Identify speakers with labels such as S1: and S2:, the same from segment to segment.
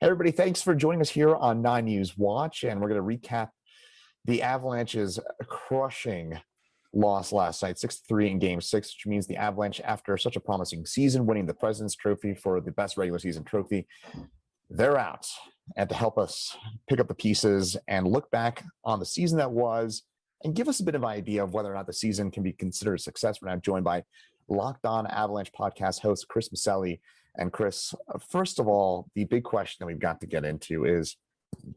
S1: Hey, everybody, thanks for joining us here on 9 News Watch, and we're going to recap the Avalanche's crushing loss last night, 6-3 in Game 6, which means the Avalanche, after such a promising season, winning the President's Trophy for the best regular season trophy, they're out. And to help us pick up the pieces and look back on the season that was and give us a bit of an idea of whether or not the season can be considered a success, we're now joined by Locked On Avalanche podcast host Chris Micieli. And Chris, first of all, the big question that we've got to get into is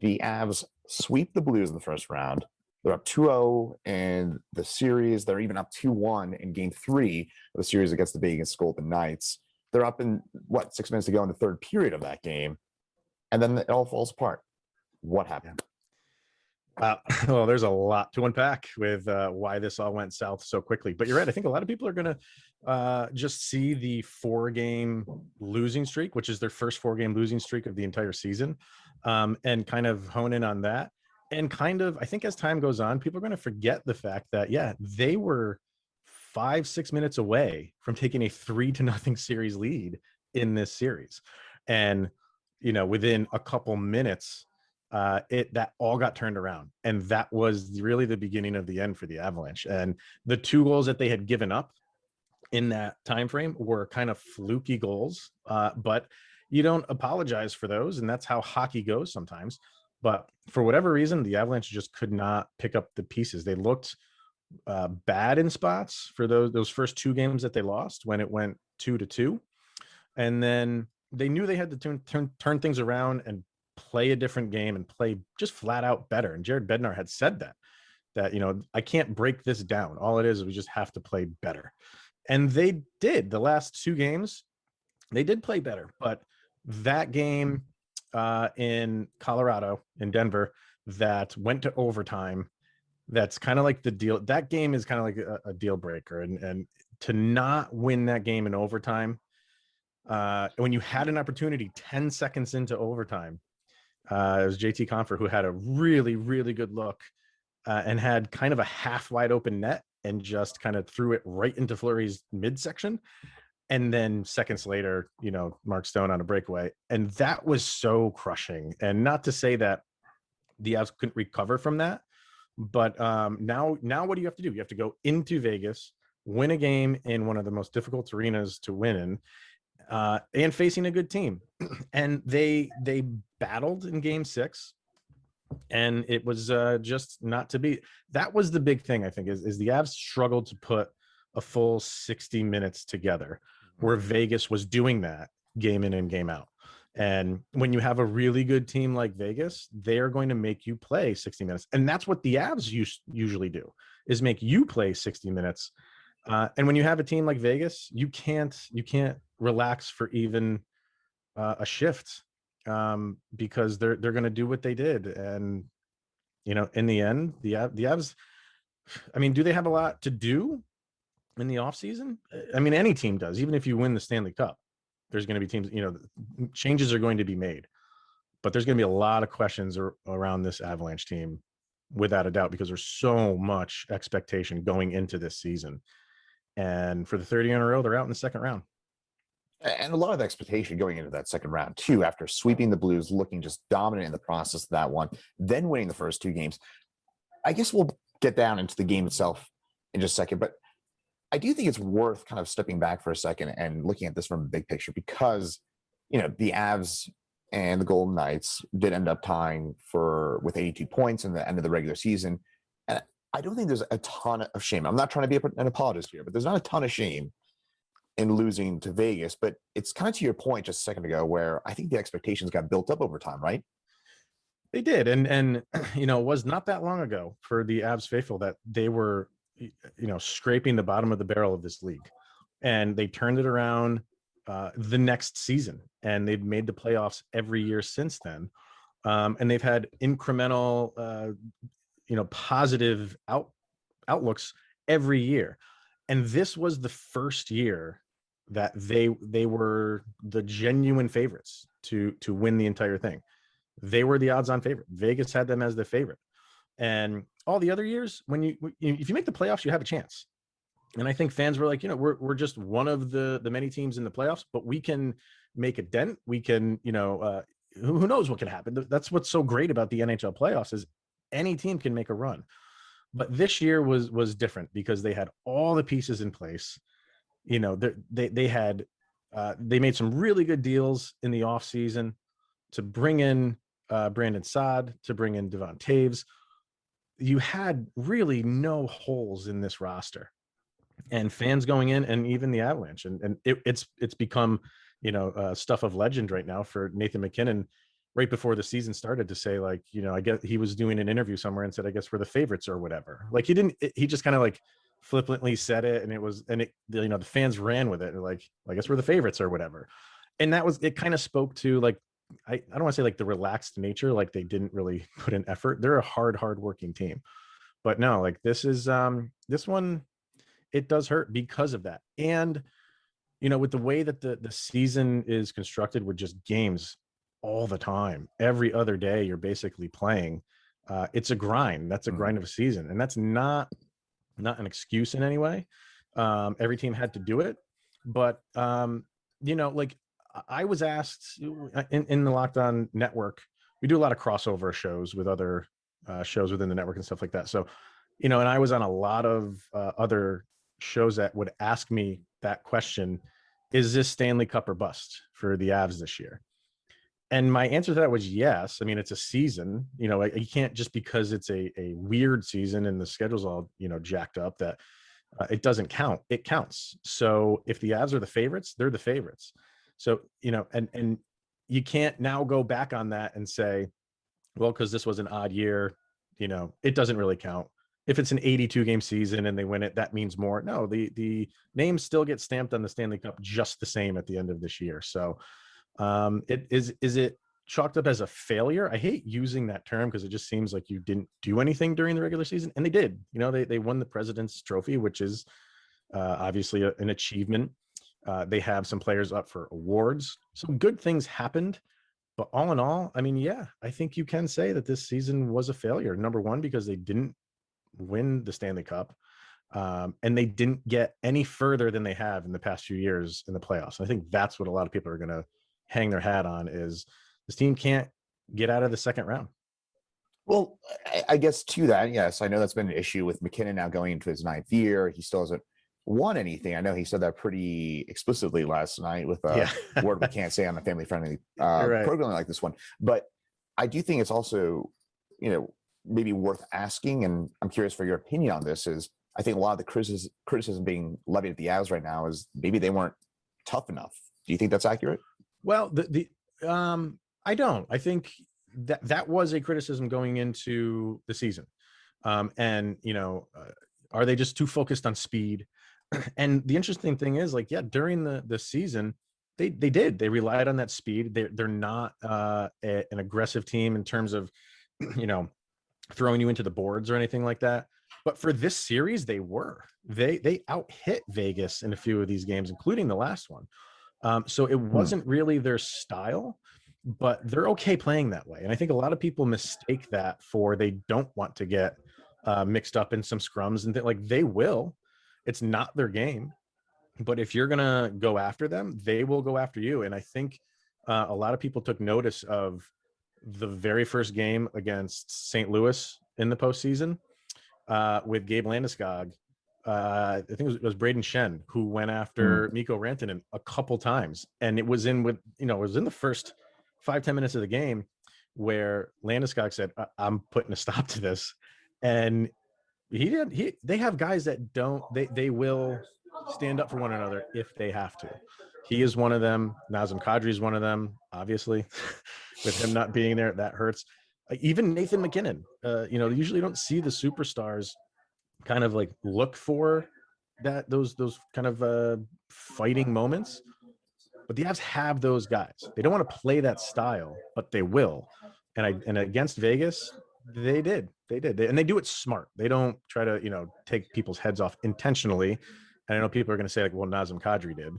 S1: the Avs sweep the Blues in the first round. They're up 2-0 in the series. They're even up 2-1 in Game 3 of the series against the Vegas Golden Knights. They're up in, 6 minutes to go in the third period of that game. And then it all falls apart. What happened?
S2: Well, there's a lot to unpack with why this all went south so quickly. But you're right. I think a lot of people are going to just see the 4-game losing streak, which is their first 4-game losing streak of the entire season, and kind of hone in on that. And kind of, I think as time goes on, people are going to forget the fact that, they were 5-6 minutes away from taking a 3-0 series lead in this series. And, within a couple minutes, that all got turned around, and that was really the beginning of the end for the Avalanche. And the 2 goals that they had given up in that time frame were kind of fluky goals, but you don't apologize for those, and that's how hockey goes sometimes. But for whatever reason, the Avalanche just could not pick up the pieces. They looked bad in spots for those first 2 games that they lost when it went 2-2, and then they knew they had to turn things around and play a different game and play just flat out better. And Jared Bednar had said that I can't break this down. All it is we just have to play better. And they did. The last 2 games, they did play better. But that game in Colorado, in Denver, that went to overtime, that's kind of like the deal. That game is kind of like a deal breaker. And to not win that game in overtime, when you had an opportunity 10 seconds into overtime, it was JT Confer who had a really, really good look and had kind of a half wide open net and just kind of threw it right into Fleury's midsection. And then seconds later, Mark Stone on a breakaway. And that was so crushing. And not to say that the Avs couldn't recover from that, but now what do you have to do? You have to go into Vegas, win a game in one of the most difficult arenas to win in, and facing a good team. And they battled in Game 6, and it was just not to be. That was the big thing, I think, is the Avs struggled to put a full 60 minutes together, where Vegas was doing that game in and game out. And when you have a really good team like Vegas, they're going to make you play 60 minutes. And that's what the Avs usually do, is make you play 60 minutes. And when you have a team like Vegas, you can't relax for even a shift, because they're going to do what they did. And in the end, the Avs, I mean, do they have a lot to do in the offseason? I mean, any team does. Even if you win the Stanley Cup, there's going to be teams, changes are going to be made, but there's going to be a lot of questions around this Avalanche team, without a doubt, because there's so much expectation going into this season. And for the 30 in a row, they're out in the second round.
S1: And a lot of expectation going into that second round, too, after sweeping the Blues, looking just dominant in the process of that one, then winning the first 2 games. I guess we'll get down into the game itself in just a second, but I do think it's worth kind of stepping back for a second and looking at this from the big picture, because, the Avs and the Golden Knights did end up tying with 82 points in the end of the regular season. And I don't think there's a ton of shame. I'm not trying to be an apologist here, but there's not a ton of shame in losing to Vegas. But it's kind of to your point just a second ago, where I think the expectations got built up over time, right?
S2: They did. And it was not that long ago for the Avs faithful that they were, scraping the bottom of the barrel of this league. And they turned it around the next season, and they've made the playoffs every year since then. And they've had incremental, positive outlooks every year. And this was the first year that they were the genuine favorites to win the entire thing. They were the odds-on favorite. Vegas had them as the favorite. And all the other years, if you make the playoffs, you have a chance. And I think fans were like, we're just one of the many teams in the playoffs, but we can make a dent. We can, who knows what can happen. That's what's so great about the NHL playoffs is any team can make a run. But this year was different because they had all the pieces in place. You know, they had they made some really good deals in the offseason to bring in Brandon Saad, to bring in Devon Taves. You had really no holes in this roster, and fans going in, and even the Avalanche, and it's become, you know, stuff of legend right now for Nathan MacKinnon. Right before the season started, to say, like, you know, I guess he was doing an interview somewhere and said, I guess we're the favorites or whatever. Like, he just kind of like flippantly said it, and you know, the fans ran with it, and like, I guess we're the favorites or whatever. And it kind of spoke to, like, I don't want to say like the relaxed nature, like they didn't really put in effort. They're a hard working team. But no, like this one, it does hurt because of that. And, you know, with the way that the season is constructed with just games all the time, every other day you're basically playing, it's a grind. That's a grind of a season, and that's not an excuse in any way. Every team had to do it, but you know, like, I was asked in the Locked On Network, we do a lot of crossover shows with other shows within the network and stuff like that. So, you know, and I was on a lot of other shows that would ask me that question: is this Stanley Cup or bust for the Avs this year? And my answer to that was yes. I mean, it's a season, you know, you can't, just because it's a weird season and the schedule's all, you know, jacked up, that it doesn't count. It counts. So if the Avs are the favorites, they're the favorites. So, you know, and you can't now go back on that and say, well, because this was an odd year, you know, it doesn't really count. If it's an 82 game season and they win it, that means more. No, the name still gets stamped on the Stanley Cup just the same at the end of this year. So is it chalked up as a failure? I hate using that term because it just seems like you didn't do anything during the regular season, and they did. You know, they won the President's Trophy, which is obviously an achievement. They have some players up for awards. Some good things happened, but all in all, I mean, yeah, I think you can say that this season was a failure. Number one, because they didn't win the Stanley Cup, and they didn't get any further than they have in the past few years in the playoffs. And I think that's what a lot of people are going to hang their hat on, is this team can't get out of the second round.
S1: Well, I guess to that, yes, I know that's been an issue with MacKinnon now going into his 9th year. He still hasn't won anything. I know he said that pretty explicitly last night with a word we can't say on a family-friendly program like this one. But I do think it's also, you know, maybe worth asking, and I'm curious for your opinion on this, is I think a lot of the criticism being levied at the Avs right now is maybe they weren't tough enough. Do you think that's accurate?
S2: Well, I don't. I think that was a criticism going into the season. And, you know, are they just too focused on speed? And the interesting thing is, like, yeah, during the season, they relied on that speed. They're not an aggressive team in terms of, you know, throwing you into the boards or anything like that. But for this series, they out hit Vegas in a few of these games, including the last one. So it wasn't really their style, but they're okay playing that way. And I think a lot of people mistake that for they don't want to get mixed up in some scrums, and like, they will. It's not their game. But if you're going to go after them, they will go after you. And I think a lot of people took notice of the very first game against St. Louis in the postseason with Gabe Landeskog. I think it was Braden Shen who went after Mikko Rantanen a couple times, and it was in the first 5-10 minutes of the game where Landeskog said, I'm putting a stop to this. And they have guys that they will stand up for one another if they have to. He is one of them. Nazem Kadri is one of them, obviously. With him not being there, that hurts. Even Nathan MacKinnon, you know, usually don't see the superstars kind of like look for those kind of fighting moments, but the Avs have those guys. They don't want to play that style, but they will. And against Vegas, they did, and they do it smart. They don't try to, you know, take people's heads off intentionally. And I know people are going to say, like, well, Nazem Kadri did.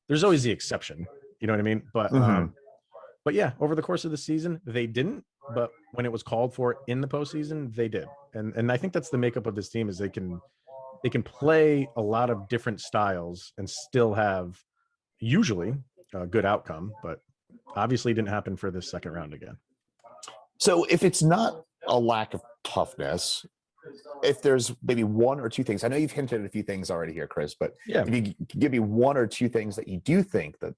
S2: There's always the exception, you know what I mean? But yeah, over the course of the season, they didn't. But when it was called for in the postseason, they did. And I think that's the makeup of this team, is they can play a lot of different styles and still have usually a good outcome. But Obviously didn't happen for this second round again.
S1: So if it's not a lack of toughness, if there's maybe one or two things, I know you've hinted at a few things already here, Chris, but
S2: Yeah.
S1: if you could give me one or two things that you do think that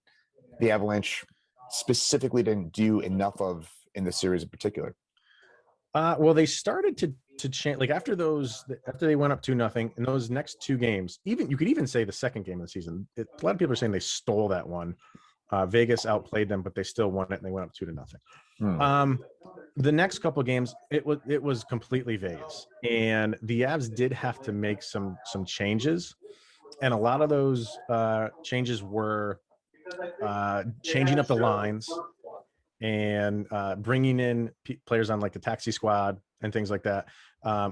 S1: the Avalanche specifically didn't do enough of in the series in particular.
S2: Well, they started to change, like after they went up 2-0 in those next two games. Even you could even say the second game of the season. A lot of people are saying they stole that one. Vegas outplayed them, but they still won it, and they went up 2-0. The next couple of games, it was completely Vegas, and the Avs did have to make some changes, and a lot of those changes were changing up the lines and bringing in players on like the taxi squad and things like that.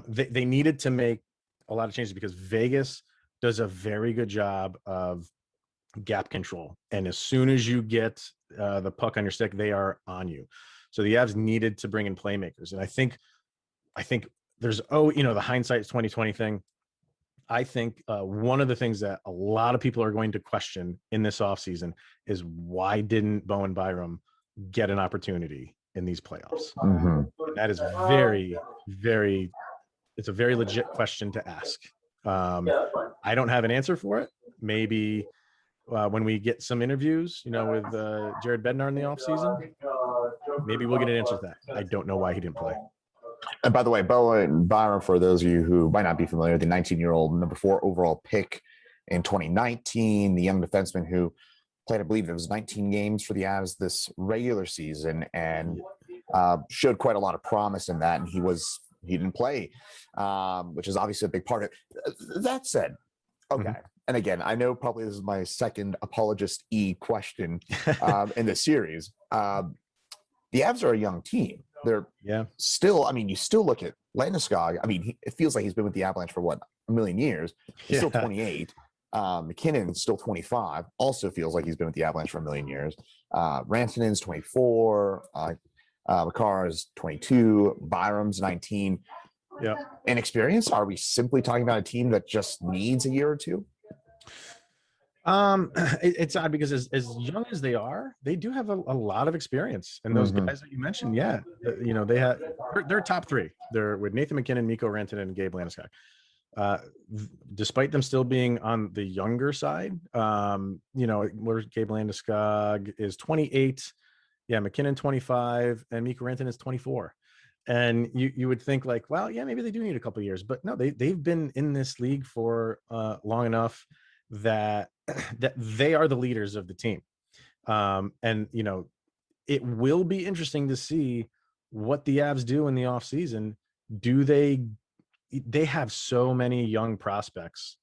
S2: They needed to make a lot of changes because Vegas does a very good job of gap control. And as soon as you get the puck on your stick, they are on you. So the Avs needed to bring in playmakers. And I think there's, the hindsight 2020 thing. I think one of the things that a lot of people are going to question in this offseason is why didn't Bowen Byram get an opportunity in these playoffs? That is very, very, it's a very legit question to ask. I don't have an answer for it. Maybe when we get some interviews, with Jared Bednar in the offseason, maybe we'll get an answer to that. I don't know why he didn't play.
S1: And by the way, Bowen Byram, for those of you who might not be familiar, the 19-year-old number 4 overall pick in 2019, the young defenseman who played, I believe it was 19 games for the Avs this regular season, and showed quite a lot of promise in that. And he didn't play, which is obviously a big part of it. That said, okay. And again, I know probably this is my second apologist-y question in the series. The Avs are a young team. They're still, you still look at Landeskog. It feels like he's been with the Avalanche for what, a million years. He's still 28. McKinnon's still 25. Also feels like he's been with the Avalanche for a million years. Rantanen's 24. Makar is 22. Byram's 19.
S2: Yeah.
S1: In experience, are we simply talking about a team that just needs a year or two?
S2: It's odd because as young as they are, they do have a lot of experience. And those guys that you mentioned, they're top three. They're with Nathan McKinnon, Mikko Rantanen, and Gabe Landeskog. Despite them still being on the younger side, where Gabe Landeskog is 28, McKinnon 25, and Mikko Rantanen is 24. And you would think like, well, maybe they do need a couple of years, but no, they've been in this league for long enough that they are the leaders of the team. And it will be interesting to see what the Avs do in the offseason. Do they have so many young prospects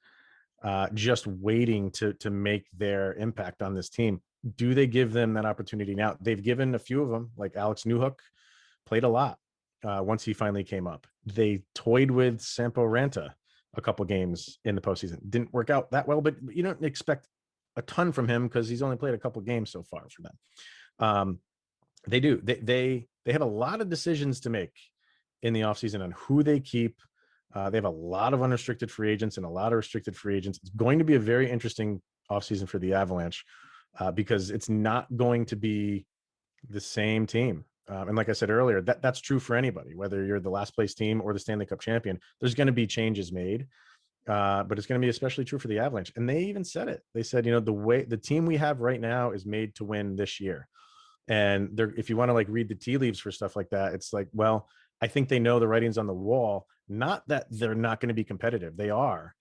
S2: just waiting to make their impact on this team. Do they give them that opportunity now? They've given a few of them, like Alex Newhook played a lot once he finally came up. They toyed with Sampo Ranta a couple games in the postseason. Didn't work out that well, but you don't expect a ton from him because he's only played a couple games so far for them. They do. They have a lot of decisions to make in the offseason on who they keep. They have a lot of unrestricted free agents and a lot of restricted free agents. It's going to be a very interesting offseason for the Avalanche because it's not going to be the same team. And like I said earlier, that's true for anybody, whether you're the last place team or the Stanley Cup champion. There's going to be changes made, but it's going to be especially true for the Avalanche. And they even said it. They said, the team we have right now is made to win this year. And if you want to like read the tea leaves for stuff like that, it's like, well, I think they know the writing's on the wall. Not that they're not going to be competitive. They are.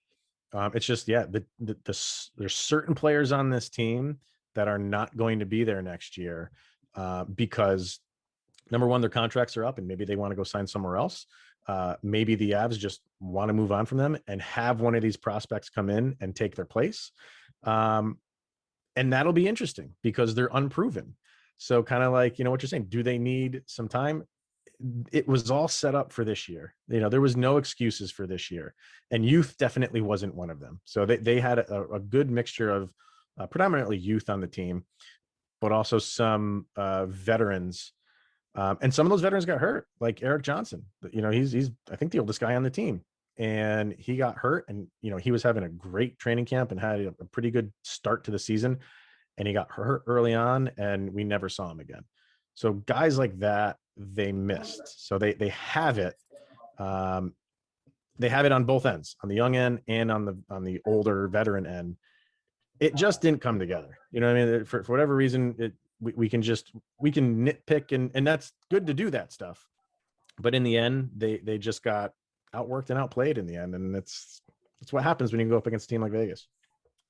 S2: It's just, there's certain players on this team that are not going to be there next year because number one, their contracts are up and maybe they want to go sign somewhere else. Maybe the Avs just want to move on from them and have one of these prospects come in and take their place. And that'll be interesting because they're unproven. So kind of like, what you're saying, do they need some time? It was all set up for this year. There was no excuses for this year, and youth definitely wasn't one of them. So they had a good mixture of predominantly youth on the team, but also some veterans. And some of those veterans got hurt, like Eric Johnson. He's I think the oldest guy on the team, and he got hurt. And he was having a great training camp and had a pretty good start to the season. and he got hurt early on, and we never saw him again. So guys like that, they missed. So they have it. They have it on both ends, on the young end and on the older veteran end. It just didn't come together. You know what I mean? For whatever reason, we can nitpick, and that's good to do that stuff. But in the end, they just got outworked and outplayed in the end, and that's what happens when you go up against a team like Vegas.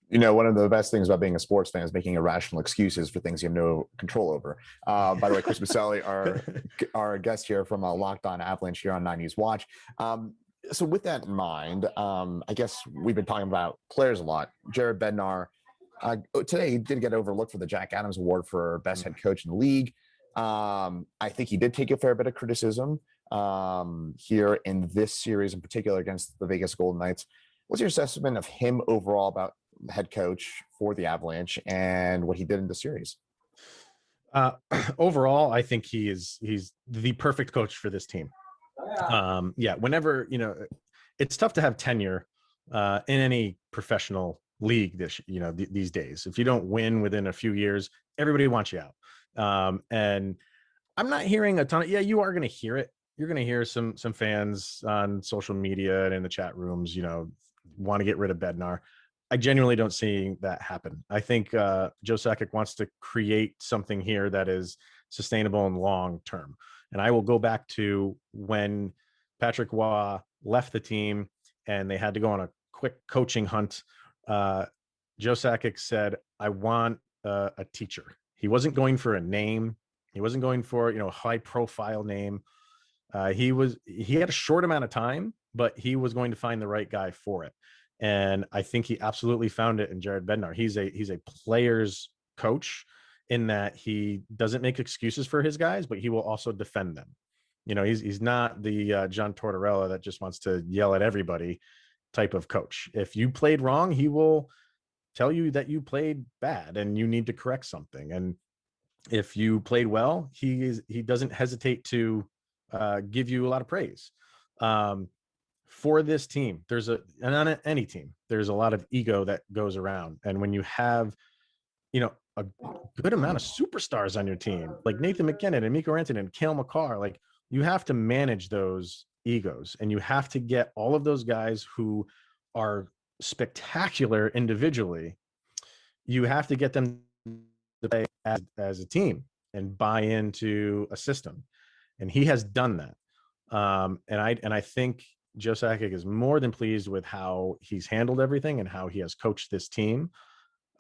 S1: You know, one of the best things about being a sports fan is making irrational excuses for things you have no control over. By the way, Chris Micieli, our guest here from Locked On Avalanche here on 9 News Watch. So with that in mind, I guess we've been talking about players a lot. Jared Bednar, today he did get overlooked for the Jack Adams Award for best head coach in the league. I think he did take a fair bit of criticism here in this series, in particular against the Vegas Golden Knights. What's your assessment of him overall about head coach for the Avalanche and what he did in the series?
S2: Overall, I think he's the perfect coach for this team. Whenever, it's tough to have tenure in any professional league these days. If you don't win within a few years, everybody wants you out. And I'm not hearing a ton of, you are going to hear it. You're going to hear some fans on social media and in the chat rooms, want to get rid of Bednar. I genuinely don't see that happen. I think Joe Sakic wants to create something here that is sustainable and long-term. And I will go back to when Patrick Waugh left the team and they had to go on a quick coaching hunt. Joe Sakic said, I want a teacher. He wasn't going for a name. He wasn't going for, a high profile name. He had a short amount of time, but he was going to find the right guy for it. And I think he absolutely found it in Jared Bednar. He's a player's coach in that he doesn't make excuses for his guys, but he will also defend them. He's not the John Tortorella that just wants to yell at everybody type of coach. If you played wrong, he will tell you that you played bad and you need to correct something. And if you played well, he doesn't hesitate to give you a lot of praise. For this team, and on any team, there's a lot of ego that goes around. And when you have, a good amount of superstars on your team, like Nathan McKinnon and Mikko Rantanen and Cale Makar, like you have to manage those egos, and you have to get all of those guys who are spectacular individually. You have to get them to play as a team and buy into a system. And he has done that. And I think Joe Sakic is more than pleased with how he's handled everything and how he has coached this team.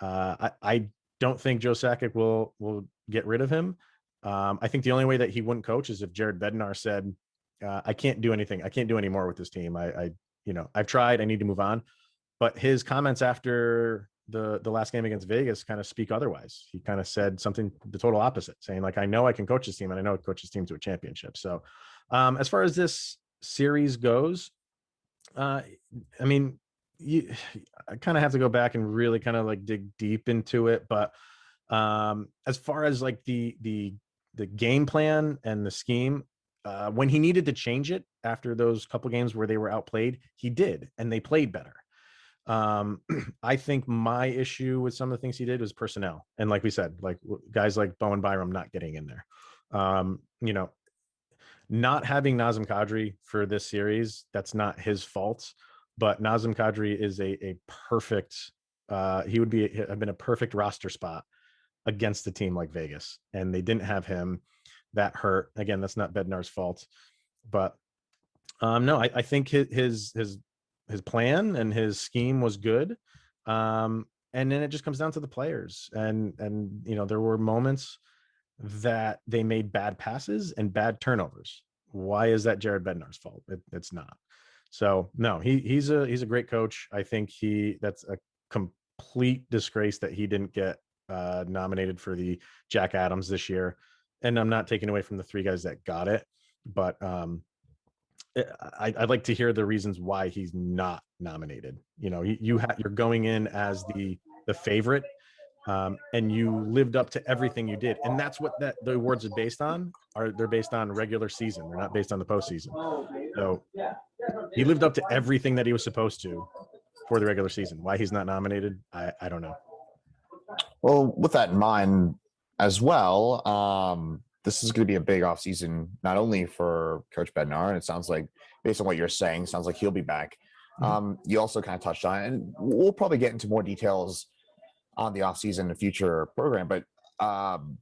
S2: I don't think Joe Sakic will get rid of him. I think the only way that he wouldn't coach is if Jared Bednar said, I can't do anything. I can't do any more with this team. I've tried, I need to move on. But his comments after the last game against Vegas kind of speak otherwise. He kind of said something the total opposite, saying like, I know I can coach this team and I know I can coach this team to a championship. So as far as this series goes, I kind of have to go back and really kind of like dig deep into it. But as far as like the game plan and the scheme, when he needed to change it after those couple games where they were outplayed, he did, and they played better. I think my issue with some of the things he did was personnel. And like we said, like guys like Bowen Byram not getting in there. Not having Nazem Kadri for this series, that's not his fault. But Nazem Kadri is a perfect, he would have been a perfect roster spot against a team like Vegas. And they didn't have him. That hurt. Again, that's not Bednar's fault. But no, I think his plan and his scheme was good. And then it just comes down to the players. And there were moments that they made bad passes and bad turnovers. Why is that Jared Bednar's fault? It's not. So no, he's a great coach. I think that's a complete disgrace that he didn't get nominated for the Jack Adams this year. And I'm not taking away from the three guys that got it, but I'd like to hear the reasons why he's not nominated. You're going in as the favorite, and you lived up to everything you did, and that's what the awards are based on. They're based on regular season. They're not based on the postseason. So he lived up to everything that he was supposed to for the regular season. Why he's not nominated, I don't know.
S1: Well, with that in mind as well, this is going to be a big offseason, not only for Coach Bednar, and it sounds like, based on what you're saying, sounds like he'll be back.
S2: Mhm.
S1: You also kind of touched on it, and we'll probably get into more details on the offseason in a future program, but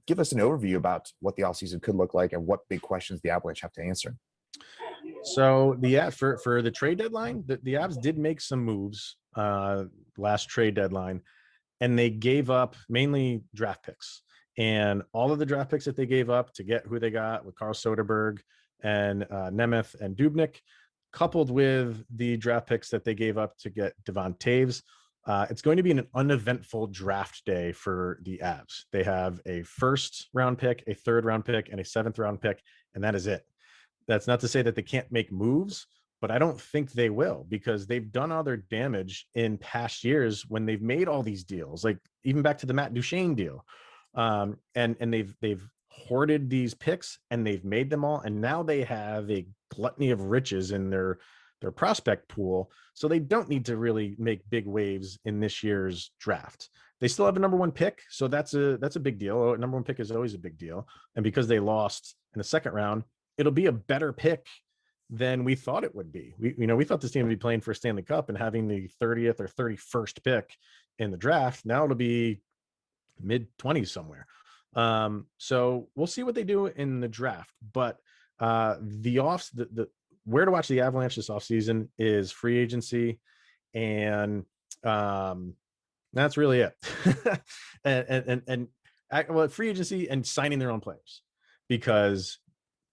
S1: give us an overview about what the offseason could look like and what big questions the Avalanche have to answer.
S2: So for the trade deadline, the Avs did make some moves last trade deadline, and they gave up mainly draft picks. And all of the draft picks that they gave up to get who they got with Carl Soderberg and Nemeth and Dubnik, coupled with the draft picks that they gave up to get Devon Taves, it's going to be an uneventful draft day for the Avs. They have a first round pick, a third round pick, and a seventh round pick, and that is it. That's not to say that they can't make moves, but I don't think they will, because they've done all their damage in past years when they've made all these deals, like even back to the Matt Duchene deal. And they've hoarded these picks and they've made them all, and now they have a gluttony of riches in their prospect pool, so they don't need to really make big waves in this year's draft. They still have a number one pick, so that's a big deal. A number one pick is always a big deal, and because they lost in the second round, it'll be a better pick than we thought it would be. We thought this team would be playing for a Stanley Cup and having the 30th or 31st pick in the draft. Now it'll be mid 20s somewhere. So we'll see what they do in the draft. But the where to watch the Avalanche this offseason is free agency, and that's really it. Well, free agency and signing their own players, because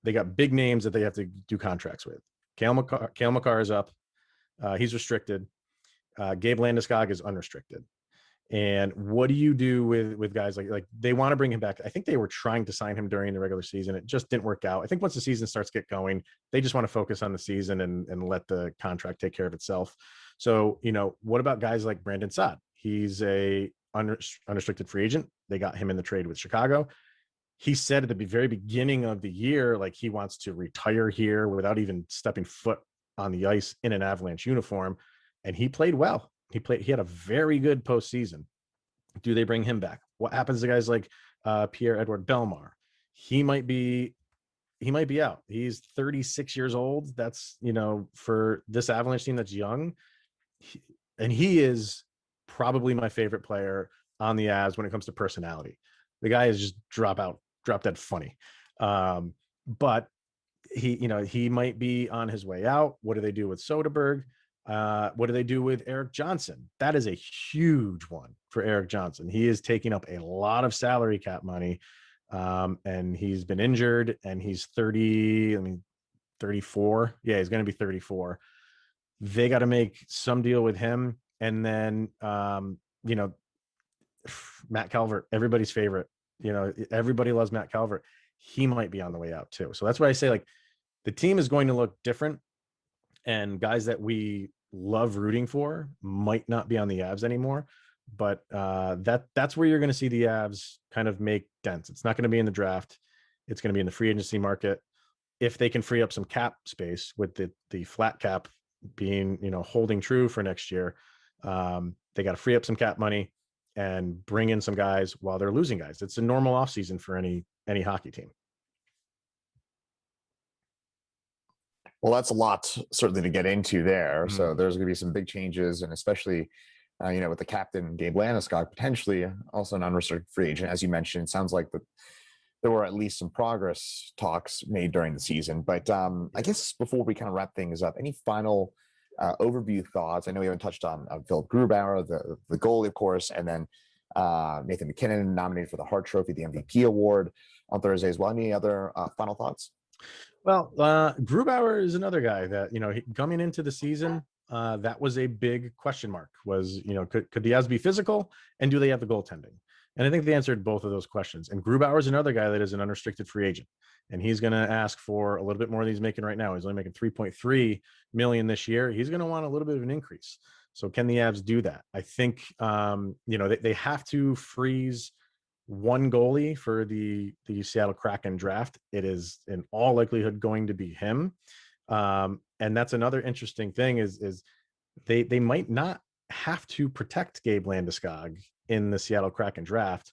S2: they got big names that they have to do contracts with. Cale Makar is up. He's restricted. Gabe Landeskog is unrestricted. And what do you do with guys like they want to bring him back? I think they were trying to sign him during the regular season. It just didn't work out. I think once the season starts to get going, they just want to focus on the season and let the contract take care of itself. So, what about guys like Brandon Saad? He's a unrestricted free agent. They got him in the trade with Chicago. He said at the very beginning of the year, like, he wants to retire here without even stepping foot on the ice in an Avalanche uniform. And he played well. He had a very good postseason. Do they bring him back? What happens to guys like Pierre-Edouard Bellemare? He might be out. He's 36 years old. That's, for this Avalanche team that's young. And he is probably my favorite player on the Avs when it comes to personality. The guy is just drop dead funny. But he might be on his way out. What do they do with Soderberg? What do they do with Eric Johnson? That is a huge one for Eric Johnson. He is taking up a lot of salary cap money. And he's been injured, and he's 34. Yeah, he's going to be 34. They got to make some deal with him. And then, Matt Calvert, everybody's favorite. Everybody loves Matt Calvert. He might be on the way out too. So that's why I say, like, the team is going to look different, and guys that we love rooting for might not be on the Avs anymore. But that's where you're going to see the Avs kind of make dents. It's not going to be in the draft. It's going to be in the free agency market. If they can free up some cap space with the flat cap being, holding true for next year, they got to free up some cap money and bring in some guys while they're losing guys. It's a normal offseason for any hockey team.
S1: Well, that's a lot certainly to get into there. So there's going to be some big changes, and especially, with the captain, Gabe Landeskog, potentially also an unrestricted free agent. As you mentioned, it sounds like there were at least some progress talks made during the season. But I guess before we kind of wrap things up, any final overview thoughts? I know we haven't touched on Philip Grubauer, the goalie, of course, and then Nathan McKinnon nominated for the Hart Trophy, the MVP award on Thursday as well. Any other final thoughts?
S2: Well, Grubauer is another guy that, coming into the season, that was a big question mark. Was, could the Avs be physical, and do they have the goaltending? And I think they answered both of those questions. And Grubauer is another guy that is an unrestricted free agent, and he's going to ask for a little bit more than he's making right now. He's only making $3.3 million this year. He's going to want a little bit of an increase. So can the Avs do that? I think, they have to freeze one goalie for the Seattle Kraken draft. It is in all likelihood going to be him. And that's another interesting thing is they might not have to protect Gabe Landeskog in the Seattle Kraken draft,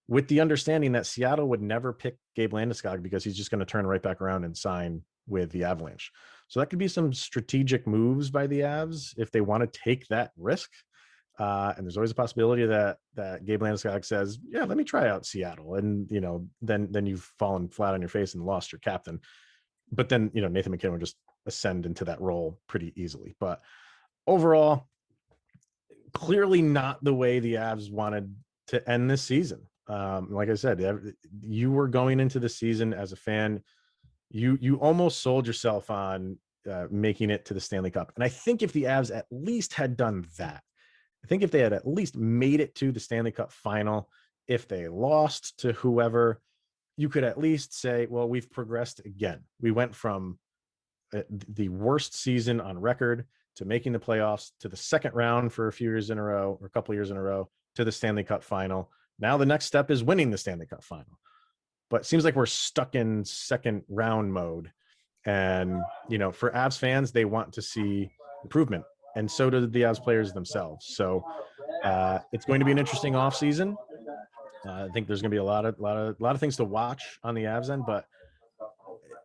S2: with the understanding that Seattle would never pick Gabe Landeskog because he's just going to turn right back around and sign with the Avalanche. So that could be some strategic moves by the Avs if they want to take that risk. And there's always a possibility that Gabe Landeskog says, yeah, let me try out Seattle. And, then you've fallen flat on your face and lost your captain. But then, Nathan McKinnon would just ascend into that role pretty easily. But overall, clearly not the way the Avs wanted to end this season. Like I said, you were going into the season as a fan, you almost sold yourself on making it to the Stanley Cup. And I think if the Avs at least had done that, I think if they had at least made it to the Stanley Cup final, if they lost to whoever, you could at least say, well, we've progressed again. We went from the worst season on record to making the playoffs, to the second round for a few years in a row, or a couple of years in a row, to the Stanley Cup final. Now the next step is winning the Stanley Cup final. But it seems like we're stuck in second round mode. And, for Avs fans, they want to see improvement. And so do the Avs players themselves. So it's going to be an interesting offseason. I think there's going to be a lot of things to watch on the Avs end, but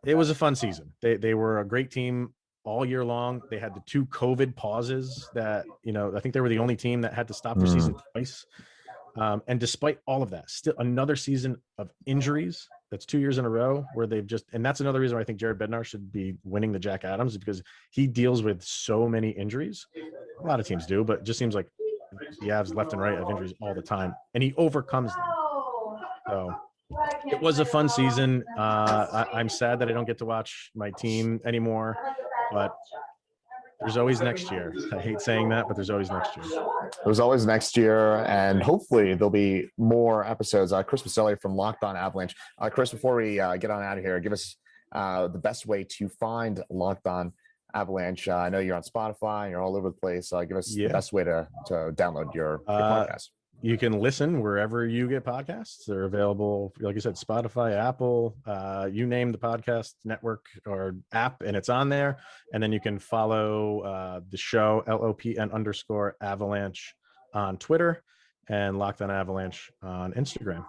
S2: it was a fun season. They were a great team all year long. They had the 2 COVID pauses that, I think they were the only team that had to stop their season twice. And despite all of that, still another season of injuries. That's 2 years in a row where and that's another reason why I think Jared Bednar should be winning the Jack Adams, because he deals with so many injuries. A lot of teams do, but it just seems like the Avs left and right have injuries all the time, and he overcomes them. So it was a fun season. I'm sad that I don't get to watch my team anymore, but there's always next year. I hate saying that, but there's always next year.
S1: There's always next year, and hopefully there'll be more episodes. Chris Micieli from Locked On Avalanche. Chris, before we get on out of here, give us the best way to find Locked On Avalanche. I know you're on Spotify and you're all over the place. Give us the best way to download your podcast.
S2: You can listen wherever you get podcasts. They're available, like you said, Spotify, Apple, you name the podcast network or app, and it's on there. And then you can follow the show, LOPN_Avalanche on Twitter, and Locked On Avalanche on Instagram.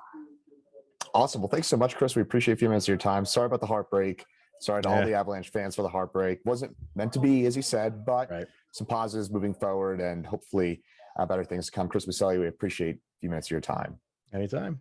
S1: Awesome. Well, thanks so much, Chris. We appreciate a few minutes of your time. Sorry about the heartbreak. Sorry to all the Avalanche fans for the heartbreak. Wasn't meant to be, as you said, but some positives moving forward, and hopefully better things to come. Chris Micieli, we appreciate a few minutes of your time.
S2: Anytime.